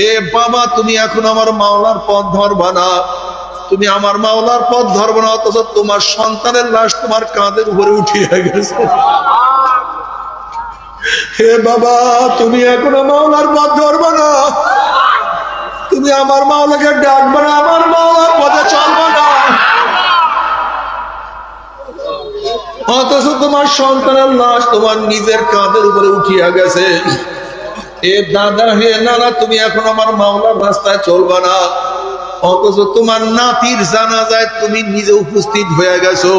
এ বাবা, তুমি এখন আমার মাওলার পথ ধরবা না, তুমি আমার মাওলার পথ ধরবা না, অথচ তোমার সন্তানের লাশ তোমার কাঁধের উপরে উঠিয়ে গেছে। হে বাবা, তুমি এখনো মাওলার পথ ধরবা না, তুমি আমার মাওলাকে ডাকবা না, আমার মাওলার পথে চলবা না, অথচ তোমার সন্তানের লাশ তোমার নিজের কাঁধের উপরে উঠিয়া গেছে। এ দাদা, হে নানা, তুমি এখন আমার মাওলার রাস্তায় চলবা না, অথচ তোমার নাতির জানাজায় তুমি নিজে উপস্থিত হয়ে গেছো।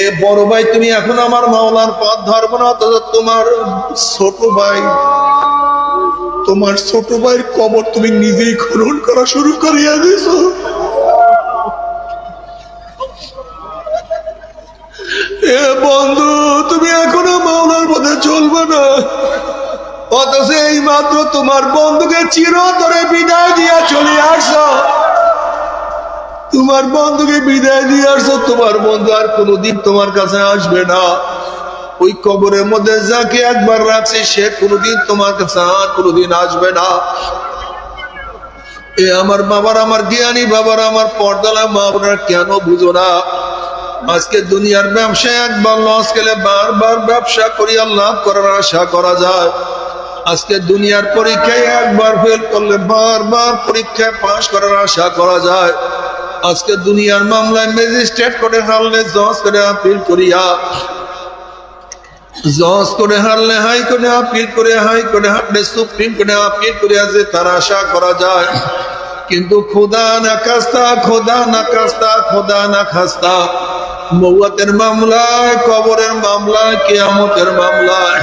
এ বড় ভাই, তুমি এখন আমার মাওলার পথ ধরবো না, অথচ তোমার ছোট ভাইয়ের কবর তুমি নিজেই খনন করা শুরু করিয়া দিয়েছো। এ বন্ধু, তুমি এখনো মাওলার পথে চলবে না, অথচ এই মাত্র তোমার বন্ধুকে চিরতরে বিদায় দিয়া চলে আসছো। তোমার বন্ধুকে বিদায় দিয়ে আসছো, তোমার বন্ধু আর কোনোদিন তোমার কাছে আসবে না। ওই কবরের মধ্যে যাকে একবার রাখছে সে কোনোদিন তোমার কাছে আর কোনোদিন আসবে না। এ আমার বাবার, আমার জ্ঞানী বাবার, আমার পর্দালা মা, আপনারা কেন বুঝো না? আজকে দুনিয়ার ব্যবসায় একবার লস গেলে বারবার ব্যবসা করি আল্লাহ করার আশা করা যায়। আজকে দুনিয়ার পরীক্ষায় একবার ফেল করলে বারবার পরীক্ষায় পাস করার আশা করা যায়। আজকে দুনিয়ার মামলায় ম্যাজিস্ট্রেট করে হারলে জজ করে আপিল করিয়া, জজ করে হারলে হাই করে আপিল করে, হাই করে হারলে সুপ্রিম কোর্টে আপিল করে আছে তার আশা করা যায়। কিন্তু খোদা না খাস্তা, খোদা না খাস্তা, খোদা না খাস্তা, মওয়াতের মামলায়, কবরের মামলায়, কিয়ামতের মামলায়,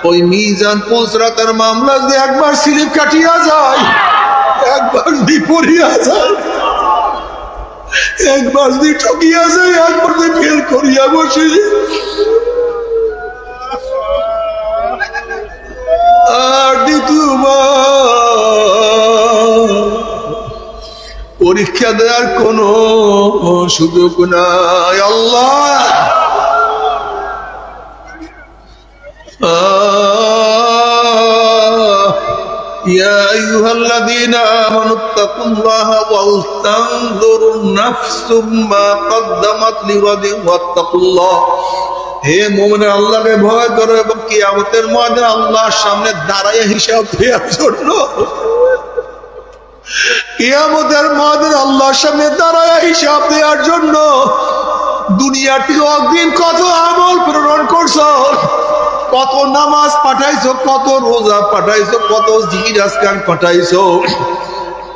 ওই মিজান পুসরাতের মামলা যদি একবার স্লিপ কাটিয়া যায়, একবার যদি পড়িয়া যায়, একবার যদি ঠকিয়া যায়, একবার যদি ফেল করিয়া বসে, আর দ্বিতীয়বার পরীক্ষা দেওয়ার কোন সুযোগ নাই। আল্লাহ يا أيها الذين آمنوا اتقوا الله ولتنظر نفس ما قدمت لغد واتقوا الله। হে মুমিন, আল্লাহকে ভয় করো এবং কিয়ামতের ময়দানে আল্লাহর সামনে দাঁড়ায় হিসাব দেওয়ার জন্য, কিয়ামতের ময়দানে আল্লাহর সামনে দাঁড়ায় হিসাব দেওয়ার জন্য দুনিয়ার থেকে অগ্রিম কত আমল প্রেরণ করছো, কত নামাজ পাঠাইছো, কত রোজা পাঠাইছো, কত জিকির আজকার পাঠাইছো,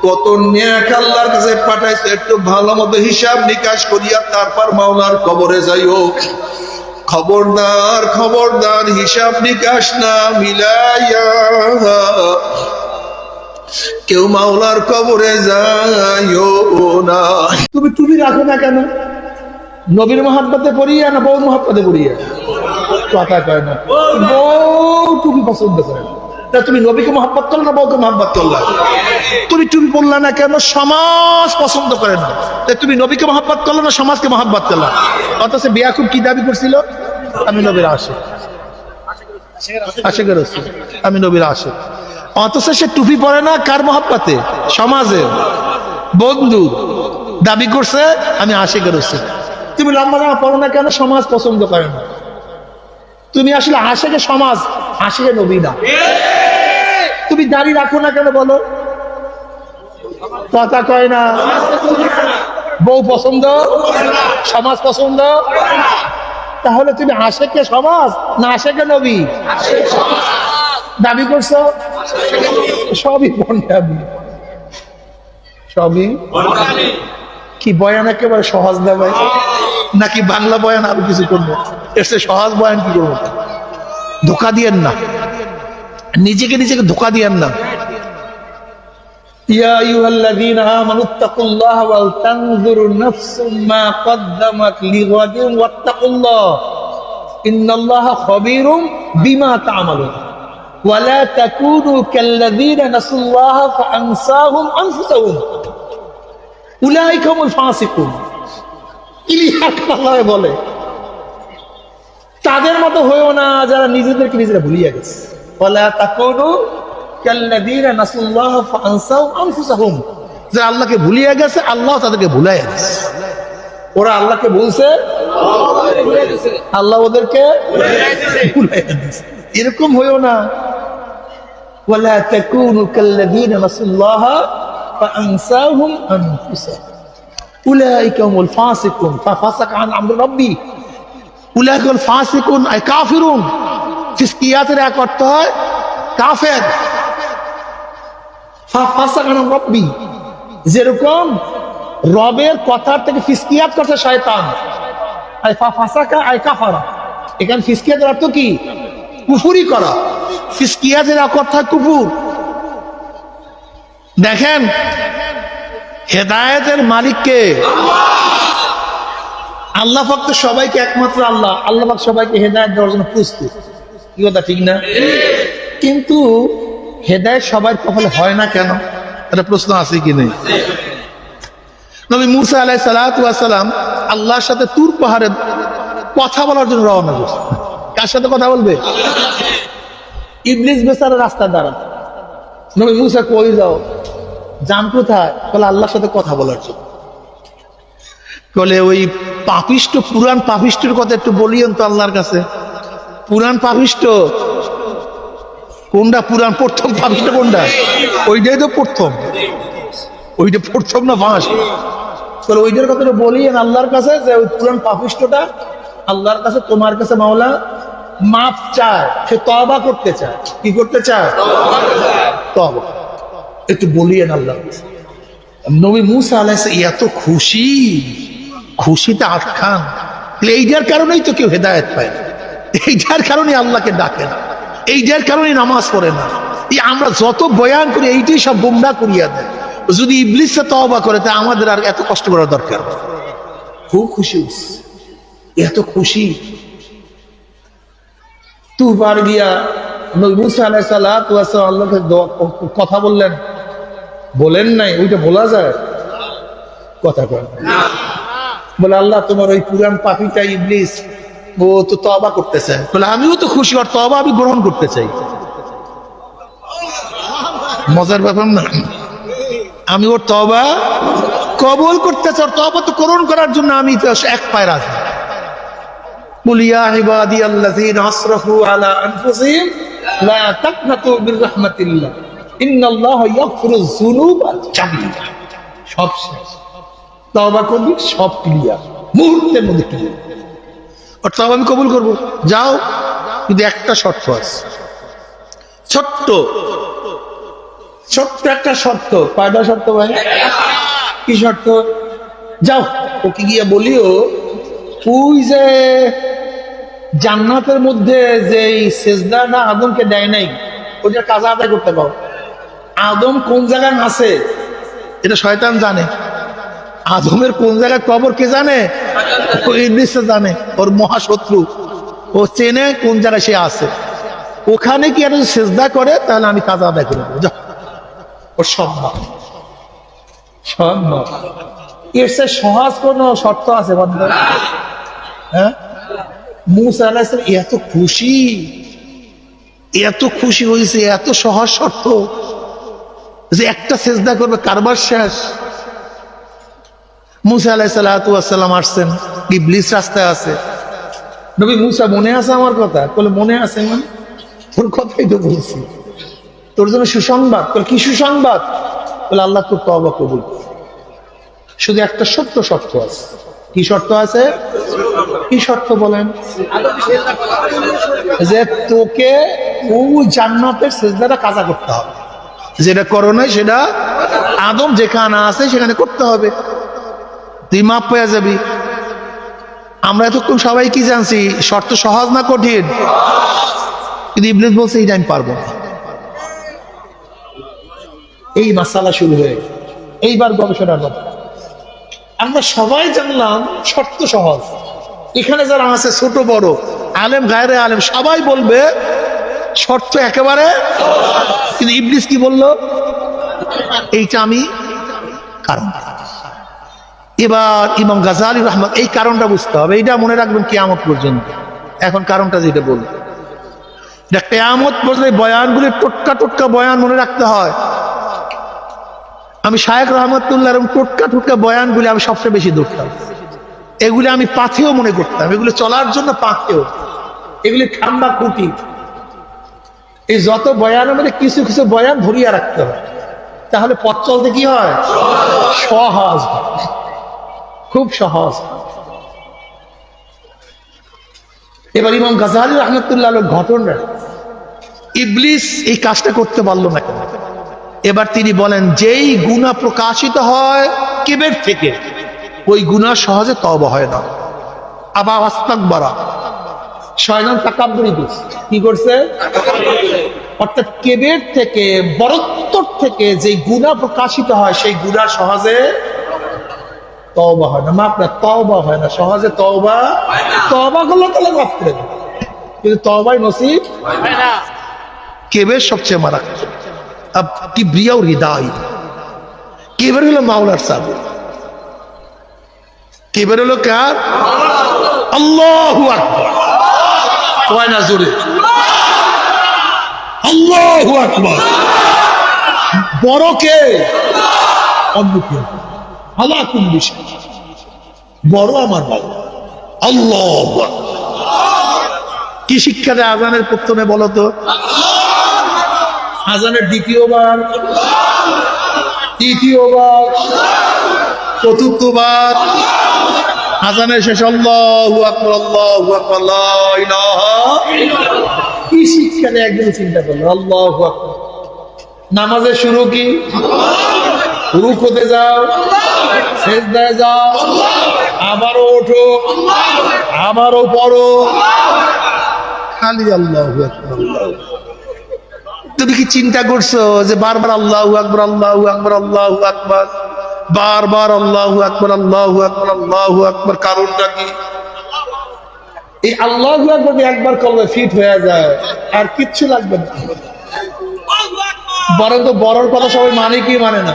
কত নেক আল্লাহর কাছে পাঠাইছো। একটু ভালো মতো হিসাব নিকাশ করিয়া তারপর মাওলার কবরে যাইও। খবরদার, খবরদার, হিসাব নিকাশ না মিলাইয়া কেউ মাওলার কবরে যাইও না। তুমি টুপি রাখো না কেন? নবীর মহাব্বতে পড়িয়া না বউ মহাব্বতে পড়িয়া? কথা কয় না, বউ টুপি পছন্দ করে না। তুমি নবীকে মহাব্বত করলে না বউকে মহাব্বত করলা? তুমি টুপি পড়লা না কেন? সমাজ পছন্দ করে না। তুমি নবীকে মহাব্বত করলো না সমাজকে মহাব্বত করলা? অথচ বিয়াকুব কি দাবি করছিল? আমি নবীর আশিক, আশিকের রাসূল, আমি নবীর আশিক। অথচ সে টুপি পরে না কার মহাব্বতে? সমাজের বন্ধু দাবি করছে আমি আশিকের রাসূল। তুমি লম্বা জামা পড়ো না কেন? সমাজ পছন্দ করে না। তুমি আসলে আশিকে সমাজ, আশিকে নবী না। তুমি দাড়ি রাখো না কেন বলো? কথা কয় না। বউ পছন্দ, সমাজ পছন্দ, তাহলে তুমি আশিকে সমাজ না আশিকে নবী দাবি করছো? সবই বন্ডামি, সবই কি। বয়ান একেবারে সহজ না ভাই, নাকি বাংলা বয়ান আরো কিছু করবো? এর সহজ বয়ান কি করবো? ধোকা দিয়েন না, নিজেকে নিজেকে ধোকা দিয়েন না। ইয়া আইয়ুহাল্লাযীনা আমানু তাকুল্লাহ ওয়াল তানজুর নাফসুম মা কদ্দামাত লিগাদিন ওয়াত্তাকুল্লাহ ইন্নাল্লাহা খাবীরুম বিমা তা'মালুন ওয়া লা তাকুনু কাল্লাযীনা নাসুল্লাহা ফাআনসাহুম আনফুসাহুম উলাইকা হুমুল ফাসিকুন। ইলিয়াস আল্লাহ বলে তাদের মতো হয়েও না যারা নিজেদেরকে নিজেরা ভুলিয়ে গেছে। ওয়ালা তাকুনু কাল্লাযীনা নাসুল্লাহ ফাআনসাউ আনফুসাহুম, যারা আল্লাহকে ভুলিয়ে গেছে আল্লাহ তাদেরকে ভুলাইয়া দিয়েছে। ওরা আল্লাহকে বলছে, আল্লাহ ওদেরকে ভুলাইয়া দিয়েছে। এরকম হইও না। ওয়ালা তাকুনু কাল্লাযীনা নাসুল্লাহ ফাআনসাহুম আনফুসাহুম উলাইকা হুমুল ফাসিকুন ফাফাসাকা আন আমরি রাব্বি উলাইকা হুমুল ফাসিকুন আই কাফিরুন। ফিসকিয়াতের এক অর্থ হয় কাফের। ফাফাসাকা আন রাব্বি, যেরকম রবের কথার থেকে ফিসকিয়াত করছে শয়তান, আই ফাফাসাকা আই কাফারা। এখানে ফিসকিয়াতের অর্থ কি? কুফরি করা। ফিসকিয়াতের এক অর্থ কুফর। দেখেন হেদায়েতের মালিক কে? আল্লাহ পাক তো সবাইকে, একমাত্র আল্লাহ, আল্লাহ পাক সবাইকে হেদায়েত দেওয়ার জন্য প্রস্তুত। কি কথা ঠিক না? কিন্তু হেদায়েত সবার কপালে হয় না কেন? এটা প্রশ্ন আছে কি নেই? নবী মুসা আলাইহিস সালাতু ওয়াস সালাম আল্লাহর সাথে তুর পাহাড়ে কথা বলার জন্য রওনা করছে। কার সাথে কথা বলবে? ইবলিস বেচারা রাস্তায় দাঁড়ানো। নবী মুসা কই যাও? যান কোথায়? বলে আল্লাহর সাথে কথা বলার জন্য। বলে ওই পাপিষ্ট, পুরান পাপিষ্টের কথা একটু বলিয়েন তো আল্লাহর কাছে। পুরান পাপিষ্ট কোনটা? পুরান প্রথম পাপিষ্ট কোনটা? ওইটাই তো প্রথম। ওইটা প্রথম না ফাঁস? বলে ওইটার কথাটা বলিয়েন আল্লাহর কাছে, যে ওই পুরান পাপিষ্টটা আল্লাহর কাছে, তোমার কাছে মাওলা মাপ চায়, সে তওবা করতে চায়। কি করতে চায়? তওবা। একটু বলিয়েন আল্লাহর কাছে। নবী মুসা আলাইহিস এত খুশি, খুশিতে আটখান। এইটার কারণেই তো কেউ হেদায়েত পায় না, এইটার কারণে আল্লাহকে ডাকে না, এইটার কারণে নামাজ পড়ে না। এই আমরা যত বয়ান করি এইটাই সব গুমরাহ করিয়া দেয়। যদি ইবলিসে তওবা করে তা আমাদের আর এত কষ্ট করার দরকার। খুব খুশি, এত খুশি। তুফার গিয়া নবী মুসা আলাইহিস সালাতু ওয়াস সালাম আল্লাহকে কথা বললেন, বলেন নাই? ওইটা বলা যায়? কথা কয় না। বলে আল্লাহ তোমার ওই পুরান পাপীটা ইবলিস ও তো তওবা করতে চায়। বলে আমিও তো খুশি, আর তওবা আমি গ্রহণ করতে চাই। মজার ব্যাপার না? আমি ওর তওবা কবুল করতে চাই, তওবা তো গ্রহণ করার জন্য আমি তো এক পায়ে রাজি। কুল ইয়া ইবাদিয়াল্লাযীনা আসরাফু আলা আনফুসিহিম লা তাকনাতু মির রাহমাতিল্লাহ ইন্নাল্লাহা ইয়াগফিরুয যুনুবা জামিআ। সব শেষ, তওবা করবি, সব ক্লিয়ার, মুহূর্তের মধ্যে ক্লিয়ার। আর তওবা আমি কবুল করব, যাও। কিন্তু একটা শর্ত আছে, ছোট্ট ছোট্ট একটা শর্ত। কয়টা শর্ত ভাই? কি শর্ত? যাও ওকে গিয়ে বলিও, ওই যে জান্নাতের মধ্যে যে সেজদাটা আদমকে দেয় নাই, ওইটা কাজা আদায় করতে পারো। আদম কোন জায়গায় আছে এটা শয়তান জানে। আদমের কোন জায়গায় কবর কে জানে? ইবলিস জানে, ওর মহাশত্রু। ও চেনে কোন জায়গায় সে আছে। ওখানে কি একটা সেজদা করে, তাহলে আমি কাজা আদায় করে দেবো। যাও, ওর সম্ভব সম্ভব। এর সে সহজ কোন শর্ত আছে বন্ধু? হ্যাঁ, মুসা আলাইহিস সালাম এত খুশি, এত খুশি হয়েছে, এত সহজ শর্ত যে একটা সেজদা করবে, কারবার শেষ। মুসা আলাইহিস সালাতু ওয়াস সালাম আসছেন, ইবলিস রাস্তায় আছে। নবী মুসা, মনে আছে আমার কথা? বলে মনে আছে। মানে তোর কথাই তো বলছি, তোর জন্য সুসংবাদ। তোর কি সুসংবাদ? বলে আল্লাহ তোর তওবা কবুল। শুধু একটা সত্য শর্ত আছে। কি শর্ত আছে? কি শর্ত বলেন? যে তোকে ওই জান্নাতের সেজদাটা কাজা করতে হবে। যেটা করো নাই সেটা আদম যেখানে আছে সেখানে করতে হবে, তুই মাপ পেয়ে যাবি। আমরা এতক্ষণ সবাই কি জানছি? শর্ত সহজ না কঠিন? কিন্তু ইবলিস বলছে এইটা আমি পারবো না। এই মাসালা শুরু হয়ে গেল। এইবার গবেষণার কথা আমরা সবাই জানলাম শর্ত সহজ। এখানে যারা আছে ছোট বড়, আলেম গায়রে আলেম, সবাই বলবে শর্ত একেবারে। কিন্তু ইবলিস কি বলল? এইটা আমি কারণ। এবার ইমাম গাজালি রহমান এই কারণটা বুঝতে হবে, এইটা মনে রাখবেন কিয়ামত পর্যন্ত। এখন কারণটা যেটা বলল, কিয়ামত পর্যন্ত বয়ানগুলি টোটকা টোটকা বয়ান মনে রাখতে হয়। আমি শায়েখ রহমতুল্লাহ এরকম টোটকা টোটকা বয়ানগুলি আমি সবচেয়ে বেশি ধরতাম। এগুলি আমি পাথেও মনে করতাম, এগুলি চলার জন্য পাথেও, এগুলি খাম্বা খুঁটি। এই যত বয়ানের মধ্যে কিছু কিছু বয়ান ধরিয়া রাখতে হয়, তাহলে পথ চলতে কি হয়, সহজ, খুব সহজ। এবার ইমাম গাজ্জালী রাহমাতুল্লাহ ঘটনা, ইবলিস এই কাজটা করতে পারলো না কেন? এবার তিনি বলেন, যেই গুনাহ প্রকাশিত হয় কিবের থেকে, ওই গুনাহ সহজে তওবা হয় না। আবা আস্তাকবারা, শয়তান তাকাব্বুরি করছে, কি করছে? অর্থাৎ কিবের থেকে, বরত্বর থেকে যে গুনাহ প্রকাশিত হয়, সেই গুনাহ সহজে তওবা হয় না। মাফ না, তওবা হয় না সহজে, তওবা তওবা করলে তাহলে মাফ করে দেবে, কিন্তু তওবাই নসিব হয় না। কিবের সবচেয়ে মারাত্মক। अब किब्रिया और हिदाई, किबर হলো মাওলার চাবি। কিবর হলো কার? আল্লাহু আকবার। কয় না জোরে আল্লাহু আকবার। বড় কে? অন্য কে? আল্লাহ কোন বিষয়? বড় আমার বাবা আল্লাহু আকবার। কি শিক্ষা দেয় আজানের প্রথমে বলো তো? আজানের দ্বিতীয়বার, তৃতীয়বার, চতুর্থবার, আজানের শেষ আল্লাহু আকবার, আল্লাহু আকবার, লা ইলাহা ইল্লাল্লাহ। কি শিক্ষা নেই একদিন চিন্তা করলো, আল্লাহু আকবার। নামাজের শুরু কি? রুকুতে যাও, সিজদায় যাও, আবারও ওঠো, আবারও পড়ো, খালি আল্লাহু আকবার, আল্লাহু আকবার। তুমি কি চিন্তা করছো যে বারবার আল্লাহু আকবার, আল্লাহু আকবার, আল্লাহু আকবার, বারবার আল্লাহু আকবার, আল্লাহু আকবার, আল্লাহু আকবার, কারণটা কি? এই আল্লাহু আকবার একবার করলে ফিট হয়ে যায়, আর কিচ্ছু লাগবে না। বরং তো বড়র কথা সবাই মানে কি মানে না?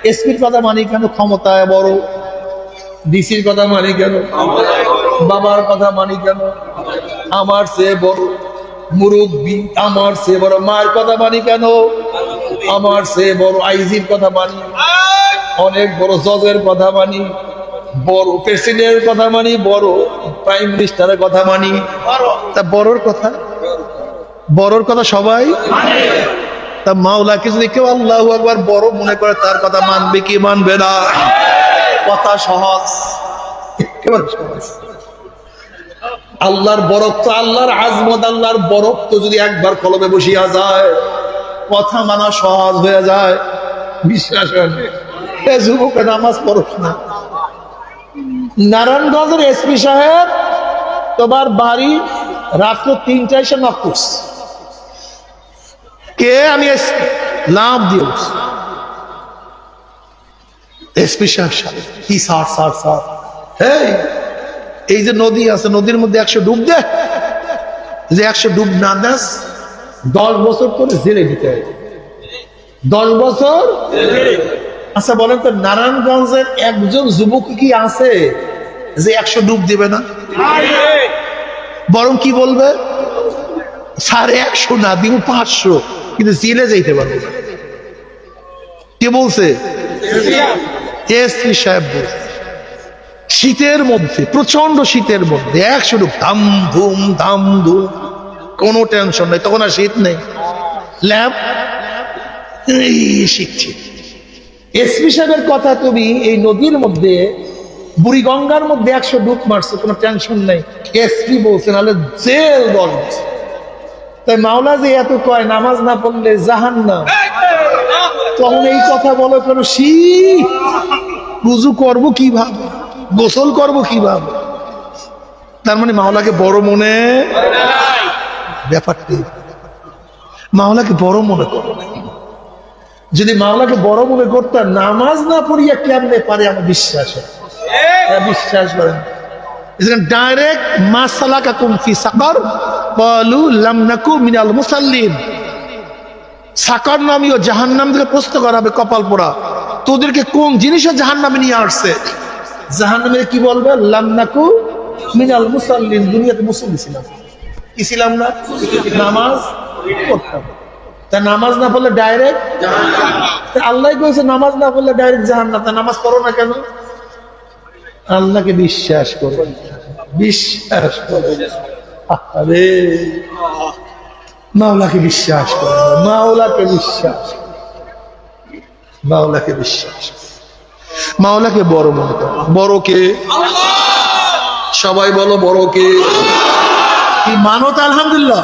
এসপির কথা মানি কেন? ক্ষমতায় বড়। ডিসির কথা মানি কেন? বাবার কথা মানি কেন? আমার চেয়ে বড়। মুরব্বী আমার চেয়ে বড়। মার কথা মানি কেন? আমার চেয়ে বড়। আইজির কথা মানি, অনেক বড়। জজের কথা মানি বড়। প্রেসিডেন্টের কথা মানি বড়। প্রাইম মিনিস্টারের কথা মানি তা বড়র কথা, বড়র কথা সবাই তা মাওলাকে যদি কেউ আল্লাহু আকবার বড় মনে করে, তার কথা মানবে কি মানবে না? কথা সহজ, একেবারে সহজ। আল্লাহর বরত্ব, আল্লাহর আজমত, আল্লাহর বরত্ব যদি একবার কলমে বসিয়া যায়, কথা মানা সহজ হয়ে যায়। বিশ্বাস হয় যুবক নামাজ পড়স না। নারায়ণগঞ্জের এসপি সাহেব তোমার বাড়ি রাত্র 3টায় এসে নক করছে। কে? আমি লাভ দিয়ে এসপি সাহেব। কি সার সার সার, এই যে নদী আছে, নদীর মধ্যে 100 ডুব দে, যে 100 ডুব না দেস 10 বছর করে জেলে দিতে হয়। 10 বছর। আচ্ছা বলেন তো, নারায়ণগঞ্জের একজন যুবক কি আছে যে 100 ডুব দিবে না? বরং কি বলবে, স্যার 100 না দিব 500, কিন্তু জেলে যাইতে পারবে না। কে বলছে? এসপি সাহেব বলছে। শীতের মধ্যে, প্রচন্ড শীতের মধ্যে 100 ডুব, ধাম ধুম ধাম ধুম, কোনো টেনশন নেই। তখন আর শীত নেই, ল্যাম্প শিখছি। এসপি সাহেবের কথা, তুমি এই নদীর মধ্যে, বুড়িগঙ্গার মধ্যে 100 ডুব মারছো, কোনো টেনশন নেই। এসপি বলছে, নাহলে জেল বলছে। তাই মাওলা যে এত কয় নামাজ না পড়লে জাহান্নাম, তখন এই কথা বলো কেন? শীত, রুজু করবো কিভাবে, গোসল করবো কিভাবে? তার মানে মাওলাকে বড় মনে, ব্যাপারটি মাওলাকে বড় মনে করো। যদি মাওলাকে বড় মনে করতাম, নামাজ না পড়িয়া কেমনে পারে আমার বিশ্বাস হয়। বিশ্বাস করেন ডাইরেক্ট, মা সালাকাকুম ফি সাকার ক্বালু লাম নাকু মিনাল মুসাল্লিন। সাকার নামীয় জাহান্নাম থেকে প্রশ্ন করা হবে, কপাল পোড়া, তোদেরকে কোন জিনিসে জাহান্নামে নিয়ে আসছে? জাহান্নামে কি বলবে? লাম নাকু মিনাল মুসাল্লিন, দুনিয়াতে মুসল্লি ছিলাম। কি ছিলাম না? নামাজ পড়তাম। তা নামাজ না পড়লে ডাইরেক্ট আল্লাহ কইছে নামাজ না পড়লে ডাইরেক্ট জাহান্নাম। তা নামাজ পড়ো না কেন? আল্লাহকে বিশ্বাস করো, বিশ্বাস করো। আরে মাওলাকে বিশ্বাস করো, মাওলাকে বিশ্বাস, মাওলাকে বিশ্বাস, মাওলাকে বড় মনে করো। বড় কে? সবাই বলো বড় কে? কি মানো? তো আলহামদুলিল্লাহ।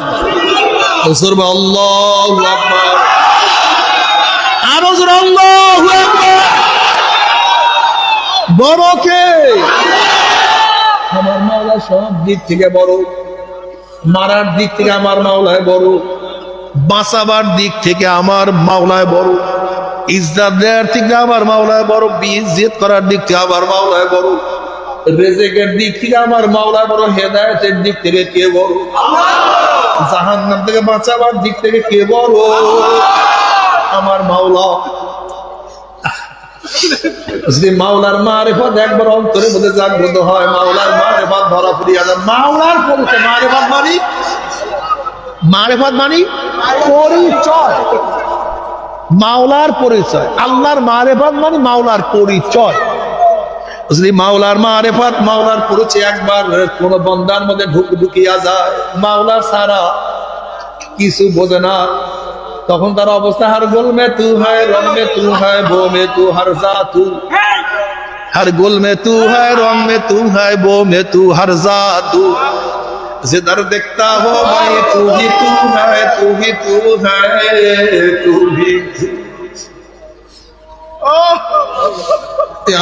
আল্লাহু আকবার, আরো জোরে আল্লাহু আকবার। বড় কে? আমার মাওলা সব দিক থেকে বড়। মারার দিক থেকে আমার মাওলায় বড়, বাঁচাবার দিক থেকে আমার মাওলায় বড়, ইজ্জত দেওয়ার থেকে আমার মাওলায় বড়, বিইজ্জত করার দিক থেকে আমার মাওলায় বড়, রিজিকের দিক থেকে আমার মাওলায় বড়, হেদায়েতের দিক থেকে কে বড়? জাহান্নাম থেকে বাঁচাবার দিক থেকে কে বড়? আমার মাওলা। যদি মাওলার মারিফত একবার অন্তরের মধ্যে জাগ্রত হয়, মাওলার মারিফত ধরা পড়িয়া যায়। মাওলার পরিচয় মারিফত মানি, মারিফত মানি পরিচয়, মাওলার পরিচয়। আল্লাহর মারিফত মানি মাওলার পরিচয়। যদি মাওলার মারিফত, মাওলার পরিচয় একবার কোন বান্দার মধ্যে ঢুকিয়া যায়, মাওলা ছাড়া কিছু বোঝে না, তখন তার অবস্থা হর গোল মে তু হ্যায়, রং মে তু হ্যায়, বো মে তু, হর জা তু। हर गुल में तू है, रंग में तू है, बो में तू, हर जा तू। जिधर देखता हो मैं तू ही तू है, तू ही तू है, तू ही।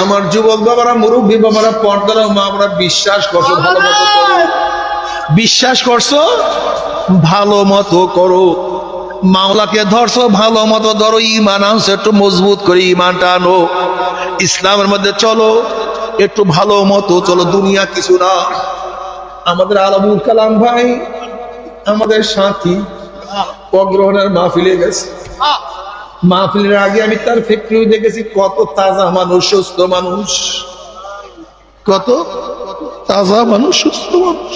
আমার যুবক বাবারা, মুরব্বী বাবারা, পর্দারা মা, আমরা বিশ্বাস করছো ভালো মতো করো, বিশ্বাস করছো ভালো মতো করো, মাওলাকে ধরছো ভালো মতো ধরো, ইমান আনছো একটু মজবুত করে, ইমানটা আনো, ইসলামের মধ্যে চলো একটু ভালো মতো চলো। দুনিয়া কিছু না। আমাদের আলমুল কালাম ভাই আমাদের সাথী অগ্রহণের মাহফিলে গেছে। মাহফিলের আগে আমি তার ফ্যাক্টরি দেখেছি, কত তাজা মানুষ, সুস্থ মানুষ, কত তাজা মানুষ, সুস্থ মানুষ।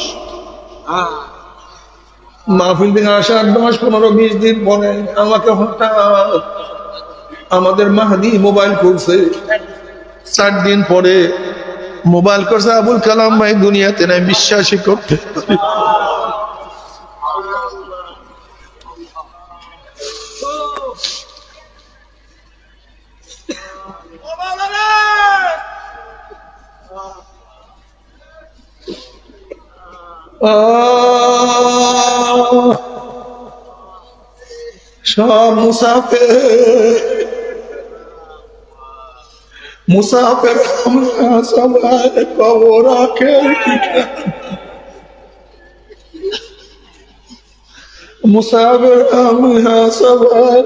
মাহফিল থেকে আসা 8 মাস 15-20 দিন পরে আমাকে হঠাৎ আমাদের মাহাদি মোবাইল খুলছে। 4 দিন পরে মোবাইল করছে, আবুল কালাম ভাই দুনিয়াতে নাই, বিশ্বাসই করতে পারি। সব মুসাফির, মুসাফির আমরা সবাই কবর আখের ঠিকানা, মুসাফির আমরা সবাই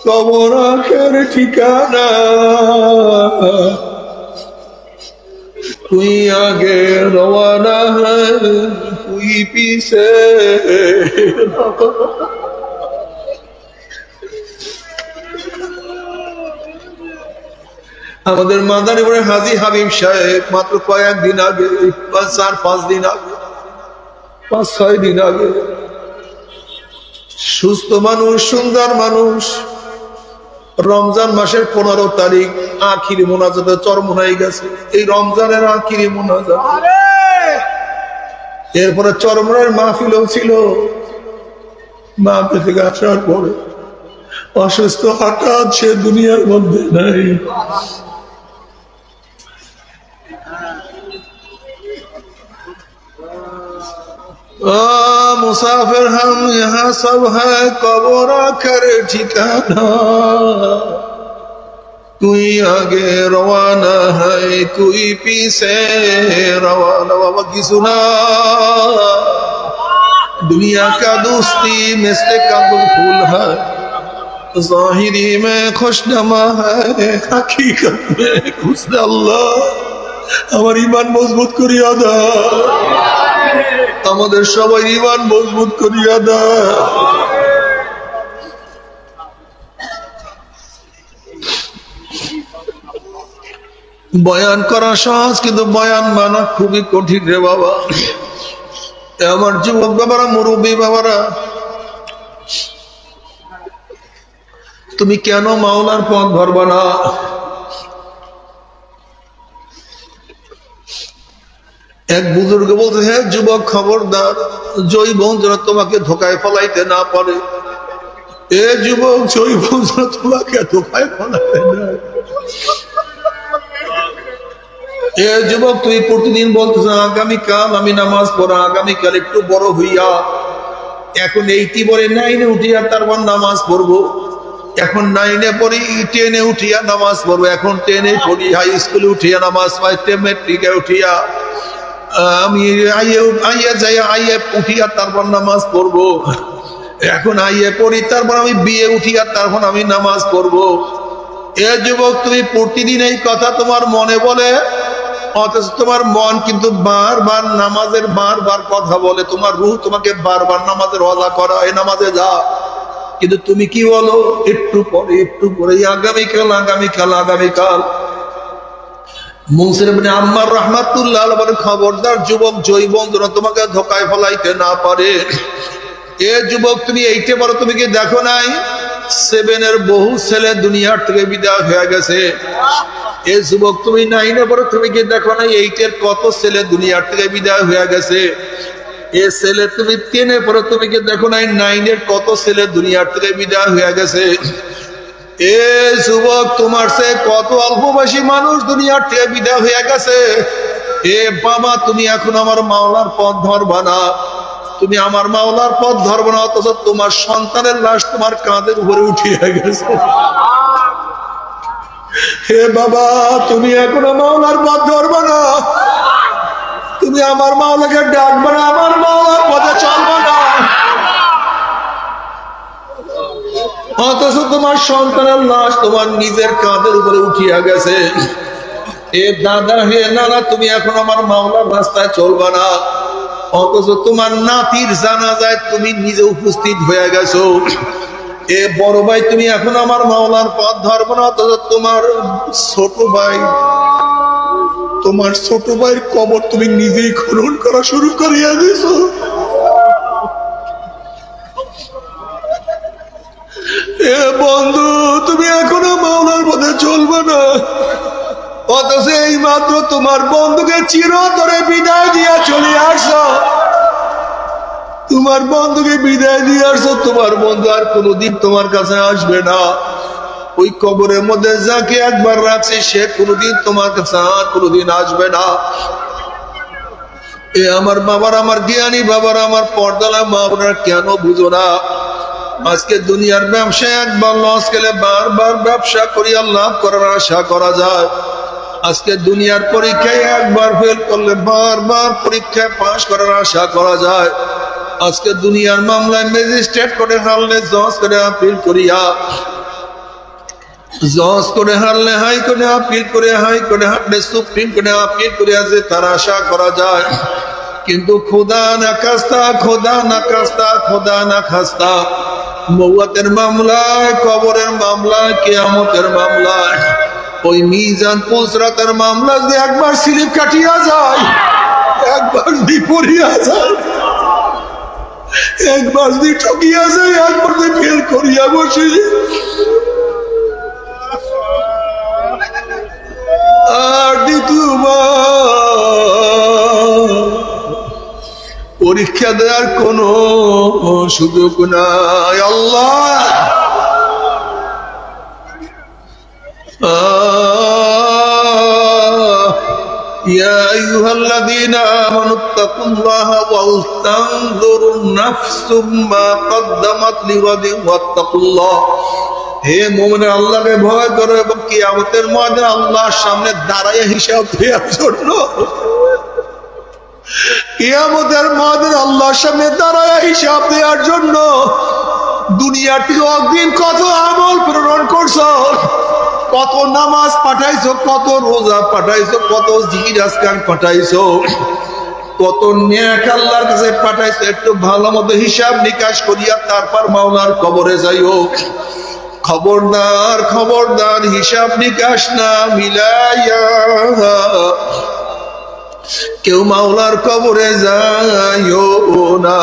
কবর আখের ঠিকানা। তুই আগে রওয়ানা है, তুই পিছে। আমাদের মাদারীপুরে হাজী হাবিব সাহেব মাত্র কয়েকদিন আগে, 4-5 দিন আগে, 5-6 দিন আগে, সুস্থ মানুষ, সুন্দর মানুষ, রমজান মাসের 15 তারিখ আখিরি মোনাজাতে চরমোনাই গেছে। এই রমজানের আখিরি মোনাজাত, এরপরে চরমোনার মাহফিলও ছিল। মাহফিল থেকে আসার পরে অসুস্থ, হঠাৎ সে দুনিয়ার মধ্যে নাই। मुसाफिर हम यहाँ सब है कब्र आखिर ठिकाना। कोई आगे रवाना है, कोई पीछे रवाना। बाबा की सुना, दुनिया का दोस्ती मिस्ते का फूल है, ज़ाहिरी में खुशनमा है, हकीकत में खुश अल्लाह। हमारी ईमान मजबूत करिया दा, আমাদের সবাই ঈমান মজবুত করিয়া দাও। বয়ান করা সহজ, কিন্তু বয়ান মানা খুবই কঠিন রে বাবা। আমার যুবক বাবারা, মুরব্বী বাবারা, তুমি কেন মাওলার পথ ধরবা না? এক বুজুর্গ বলতে, হ্যাঁ যুবক খবরদার, জৈবন যেন তোমাকে ধোকায় ফলাইতে না পারে। এ যুবক, জৈবন যেন তোমাকে ধোকায় ফলাইতে না। এ যুবক, তুই প্রতিদিন বলতেছ আগামীকাল আমি নামাজ পড়া, আগামীকাল একটু বড় হইয়া, এখন 80 পরে 9-এ উঠিয়া তারপর নামাজ পড়বো, এখন 9-এ পড়ি, 10-এ উঠিয়া নামাজ পড়বো, এখন 10-এ পড়ি, হাই স্কুলে উঠিয়া নামাজ পড়তে, মেট্রিকে উঠিয়া আমি আইয়া যাই, আইয়ে উঠিয়া তারপর নামাজ পড়বো, এখন আইয়ে পড়ি, তারপর আমি বিয়ে উঠিয়া তারপর আমি নামাজ পড়বো। এ যুবক, তুমি প্রতিদিন এই কথা তোমার মনে বলে, অথচ তোমার মন কিন্তু বারবার নামাজের বারবার কথা বলে, তোমার রূহ তোমাকে বারবার নামাজের ওয়াদা করা, এই নামাজে যা, কিন্তু তুমি কি বলো? একটু পরে আগামীকাল, আগামীকাল, আগামীকাল। মুনসির ইবনে আম্মার রাহমাতুল্লাহ আলাইহি বলেন, খবরদার যুবক, জৈবন যেন তোমাকে ধোকায় ফলাইতে না পারে। এ যুবক, তুমি 8-এ পড়ো, তুমি কি দেখো নাই 7-এর বহু ছেলে দুনিয়ার থেকে বিদায় হয়ে গেছে? এ যুবক, তুমি 9-এ পড়ো, তুমি কি দেখো নাই 8-এর কত ছেলে দুনিয়ার থেকে বিদায় হয়ে গেছে? এ ছেলে, তুমি 10-এ পড়ো, তুমি কি দেখো নাই 9-এর কত ছেলে দুনিয়ার থেকে বিদায় হয়ে গেছে? এ যুবক, তোমার সে কত অল্প বয়সী মানুষ দুনিয়ার থেকে বিদায় হয়ে গেছে। এ বাবা, তুমি এখন আমার মাওলার পথ ধরবা না, তুমি আমার মাওলার পথ ধরবা না, অথচ তোমার সন্তানের লাশ তোমার কাঁধের উপরে উঠিয়ে গেছে। হে বাবা, তুমি এখনো মাওলার পথ ধরবা না, তুমি আমার মাওলাকে ডাকবা না, আমার মাওলার পথে চলবা না, অথচ তোমার সন্তানের লাশ তোমার নিজের কাঁধের উপরে উঠিয়া গেছে। এ দাদা, হে নানা, তুমি এখন আমার মাওলার রাস্তায় চলবা না, অথচ তোমার নাতির জানাজায় তুমি নিজে উপস্থিত হয়ে গেছো। এ বড় ভাই, তুমি এখন আমার মাওলার পথ ধরবো না, অথচ তোমার ছোট ভাইয়ের কবর তুমি নিজেই খনন করা শুরু করিয়া দিয়েছো। এ বন্ধু, তুমি এখনো মাওলার পথে চলবে না, অথচ এই মাত্র তোমার বন্ধুকে চিরতরে বিদায় দিয়া চলে আসছো। তোমার বন্ধুকে বিদায় দিয়ে আসছো, তোমার বন্ধু আর কোনোদিন তোমার কাছে আসবে না। ওই কবরের মধ্যে যাকে একবার রাখছে, সে কোনোদিন তোমার কাছে আর কোনোদিন আসবে না। এ আমার বাবার, আমার জ্ঞানী বাবার, আমার পর্দালা মা, আপনারা কেন বুঝো না? আজকে দুনিয়ার ব্যবসায় একবার লস গেলে বারবার ব্যবসা করিয়া লাভ করার আশা করা যায়। আজকে দুনিয়ার পরীক্ষায় একবার ফেল করলে বারবার পরীক্ষায় পাশ করার আশা করা যায়। আজকে দুনিয়ার মামলায় ম্যাজিস্ট্রেট করে হারলে জজ করে আপিল করিয়া, জজ করে হারলে হাই করে আপিল করে, হাই করে হারলে সুপ্রিম কোর্টে আপিল করে আছে, তার আশা করা যায়। কিন্তু খোদা না খাস্তা, খোদা না খাস্তা, খোদা না খাস্তা, মওয়াতের মামলায়, কবরের মামলায়, কিয়ামতের মামলায়, ওই মিজান পুলসরাতের মামলা যদি একবার স্লিপ কাটিয়া যায়, একবার যদি পড়িয়া যায়, একবার যদি ঠকিয়া যায়, একবার যদি ফেল করিয়া বসি, আর দ্বিতীয়বার পরীক্ষা দেওয়ার কোন সুযোগ নাই। আল্লাহ, ইয়া আইয়ুহাল্লাযীনা আমানুত্তাকুল্লাহা ওয়ালতানজুর নাফসুম মা কদ্দামাত লিগাদিন ওয়াত্তাকুল্লাহ। হে মুমিন, আল্লাহকে ভয় করো এবং কিয়ামতের ময়দানে আল্লাহর সামনে দাঁড়াইয়া হিসাব দেওয়ার জন্য, কিয়ামতের ময়দানে আল্লাহর সামনে দাঁড়াইয়া হিসাব দেওয়ার জন্য দুনিয়ার থেকে অগ্রিম কত আমল প্রেরণ করছো, কত নামাজ পাঠাইছো, কত রোজা পাঠাইছো, কত জিকির আজকার পাঠাইছো, কত নেক আল্লাহর কাছে পাঠাইছো। একটু ভালো মতো হিসাব নিকাশ করিয়া তারপর মাওলার কবরে যাইও। খবরদার, খবরদার, হিসাব নিকাশ না মিলাইয়া কেউ মাওলার কবরে যাইও না।